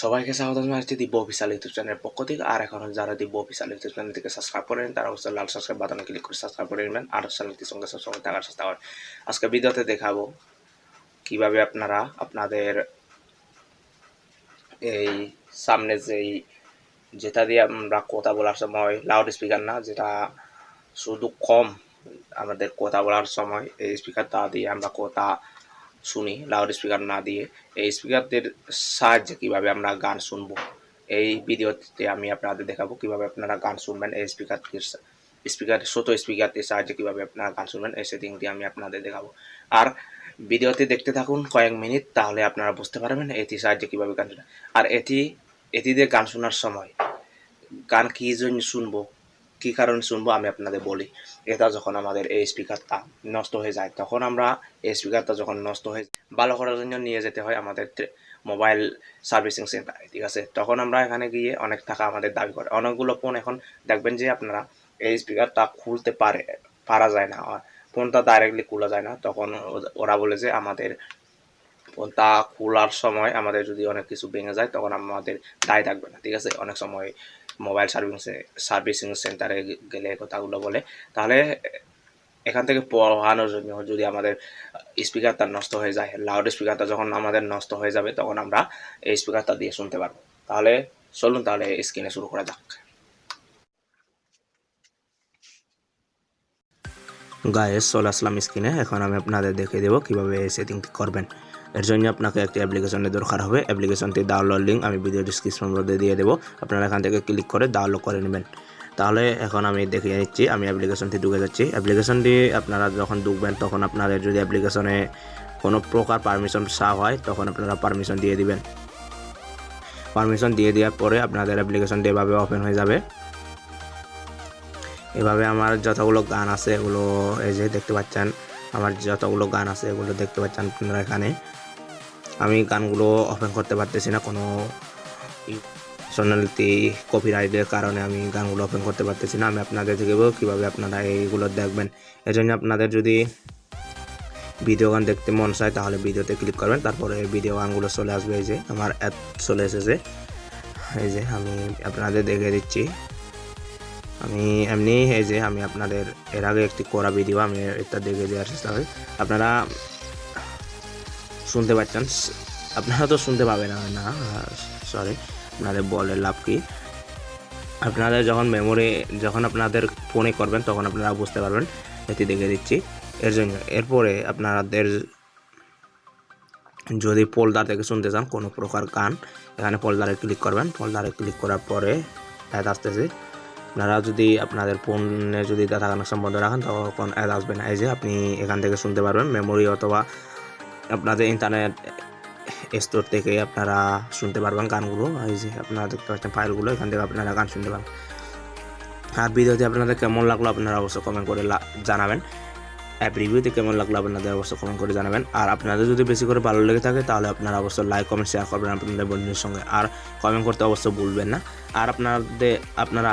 সবাইকে স্বাগত জানাচ্ছি দিব্য অফিসিয়াল ইউটিউব চ্যানেলের পক্ষ থেকে। আর এখন যারা দিব্য অফিসিয়াল ইউটিউব চ্যানেল থেকে সাবস্ক্রাইব করেন তারা অবশ্যই লাল সাবস্ক্রাইব বাটনে ক্লিক করে সাবস্ক্রাইব করে নেবেন আর চ্যানেলটির সঙ্গে সবসময় থাকার চেষ্টা করেন। আজকে ভিডিওতে দেখাবো কিভাবে আপনারা আপনাদের এই সামনে যেটা দিয়ে আমরা কথা বলার সময় লাউড স্পিকার না, যেটা শুধু কম আমাদের কথা বলার সময় এই স্পিকারটা দিয়ে আমরা কথা শুনি, লাউড স্পিকার না দিয়ে এই স্পিকারদের সাহায্যে কীভাবে আমরা গান শুনবো এই ভিডিওতে আমি আপনাদের দেখাবো কিভাবে আপনারা গান শুনবেন। এই ছোটো স্পিকারটির সাহায্যে কীভাবে আপনারা গান শুনবেন এই সেটিংটি আমি আপনাদের দেখাবো। আর ভিডিওটি দেখতে থাকুন কয়েক মিনিট, তাহলে আপনারা বুঝতে পারবেন এটির সাহায্যে কীভাবে গান শোনা। আর এটি দিয়ে গান শোনার সময় গান কী জন্য শুনবো, কী কারণে শুনবো আমি আপনাদের বলি। এটা যখন আমাদের এই স্পিকারটা নষ্ট হয়ে যায়, তখন আমরা এই স্পিকারটা যখন নষ্ট হয়ে ভালো করার জন্য নিয়ে যেতে হয় আমাদের মোবাইল সার্ভিসিং সেন্টারে, ঠিক আছে। তখন আমরা এখানে গিয়ে অনেক টাকা আমাদের দাবি করে। অনেকগুলো ফোন এখন দেখবেন যে আপনারা এই স্পিকারটা খুলতে পারা যায় না, ফোনটা ডাইরেক্টলি খোলা যায় না। তখন ওরা বলে যে আমাদের ফোনটা খোলার সময় আমাদের যদি অনেক কিছু ভেঙে যায় তখন আমাদের দায় থাকবে না, ঠিক আছে। অনেক সময় মোবাইল সার্ভিসিং সেন্টারে গেলে কথাগুলো বলে। তাহলে এখান থেকে পড়ানোর জন্য যদি আমাদের স্পিকারটা নষ্ট হয়ে যায়, লাউড স্পিকারটা যখন আমাদের নষ্ট হয়ে যাবে তখন আমরা এই স্পিকারটা দিয়ে শুনতে পারবো। তাহলে চলুন তাহলে স্ক্রিনে শুরু করা যাক। গাইস চলে আসলাম স্ক্রিনে। এখন আমি আপনাদের দেখিয়ে দেবো কীভাবে এই সেটিংটি করবেন। এর জন্য আপনাকে একটি অ্যাপ্লিকেশনের দরকার হবে। অ্যাপ্লিকেশনটি ডাউনলোড লিঙ্ক আমি ভিডিও ডিসক্রিপশন মধ্যে দিয়ে দেবো, আপনারা এখান থেকে ক্লিক করে ডাউনলোড করে নেবেন। তাহলে এখন আমি দেখিয়ে নিচ্ছি, আমি অ্যাপ্লিকেশনটি ঢুকে যাচ্ছি। অ্যাপ্লিকেশনটি আপনারা যখন ঢুকবেন তখন আপনাদের যদি অ্যাপ্লিকেশনে কোনো প্রকার পারমিশন চাওয়া হয় তখন আপনারা পারমিশন দিয়ে দিবেন। পারমিশন দিয়ে দেওয়ার পরে আপনাদের অ্যাপ্লিকেশনটি এভাবে ওপেন হয়ে যাবে। এভাবে আমার যতগুলো গান আছে এগুলো এই যে দেখতে পাচ্ছেন, আমার যতগুলো গান আছে এগুলো দেখতে পাচ্ছেন আপনারা এখানে। আমি গানগুলো ওপেন করতে পারতেছি না, কোনো পার্সোনালিটি কপিরাইটের কারণে আমি গানগুলো ওপেন করতে পারতেছি না। আমি আপনাদের দেখাবো কীভাবে আপনারা এইগুলো দেখবেন। এই জন্য আপনাদের যদি ভিডিও গান দেখতে মন চায় তাহলে ভিডিওতে ক্লিক করবেন, তারপরে ভিডিও গানগুলো চলে আসবে। এই যে আমার অ্যাড চলে এসেছে, এই যে আমি আপনাদের দেখে দিচ্ছি। আমি এমনি এই যে আমি আপনাদের এর আগে একটি করা ভিডিও আমি এটা দেখে দেওয়ার চেষ্টা করি। আপনারা শুনতে পাচ্ছেন, আপনারা তো শুনতে পাবেন না, সরি, আপনাদের বলে লাভ কি। আপনাদের যখন আপনাদের ফোনে করবেন তখন আপনারা বুঝতে পারবেন, এটি দেখে দিচ্ছি। এর জন্য এরপরে আপনাদের যদি ফোল্ডার থেকে শুনতে চান কোনো প্রকার গান, এখানে ফোল্ডারে ক্লিক করবেন। ফোল্ডারে ক্লিক করার পরে অ্যাড আসতেছে। আপনারা যদি আপনাদের ফোনে যদি ডাটা কানেকশন বন্ধ রাখেন তখন অ্যাড আসবে না। এই যে আপনি এখান থেকে শুনতে পারবেন মেমোরি অথবা আপনাদের ইন্টারনেট স্টোর থেকে আপনারা শুনতে পারবেন গানগুলো। এই যে আপনারা দেখতে পাচ্ছেন ফাইলগুলো, এখান থেকে আপনারা গান শুনতে পারবেন। আর ভিডিওতে আপনাদের কেমন লাগলো আপনারা অবশ্যই কমেন্ট করে জানাবেন। অ্যাপ রিভিউতে কেমন লাগলো আপনাদের অবশ্যই কমেন্ট করে জানাবেন। আর আপনাদের যদি বেশি করে ভালো লেগে থাকে তাহলে আপনারা অবশ্যই লাইক কমেন্ট শেয়ার করবেন আপনাদের বন্ধুদের সঙ্গে, আর কমেন্ট করতে অবশ্যই ভুলবেন না। আর আপনারা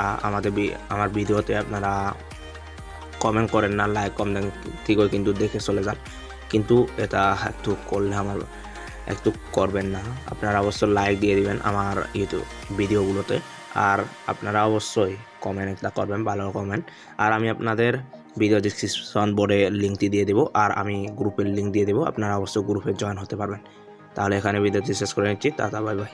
আমার ভিডিওতে আপনারা কমেন্ট করেন না, লাইক কম দেন ঠিকই, কিন্তু দেখে চলে যান। কিন্তু এটা একটু করলে একটু করবেন না, আপনারা অবশ্যই লাইক দিয়ে দিবেন আমার ইউটিউব ভিডিওগুলোতে। আর আপনারা অবশ্যই কমেন্ট একটা করবেন, ভালো কমেন্ট। আর আমি আপনাদের ভিডিও ডিসক্রিপশন বোর্ডে লিঙ্কটি দিয়ে দেবো, আর আমি গ্রুপের লিঙ্ক দিয়ে দেবো, আপনারা অবশ্যই গ্রুপে জয়েন হতে পারবেন। তাহলে এখানে ভিডিওটি শেষ করে নিচ্ছি, টাটা, বাই বাই।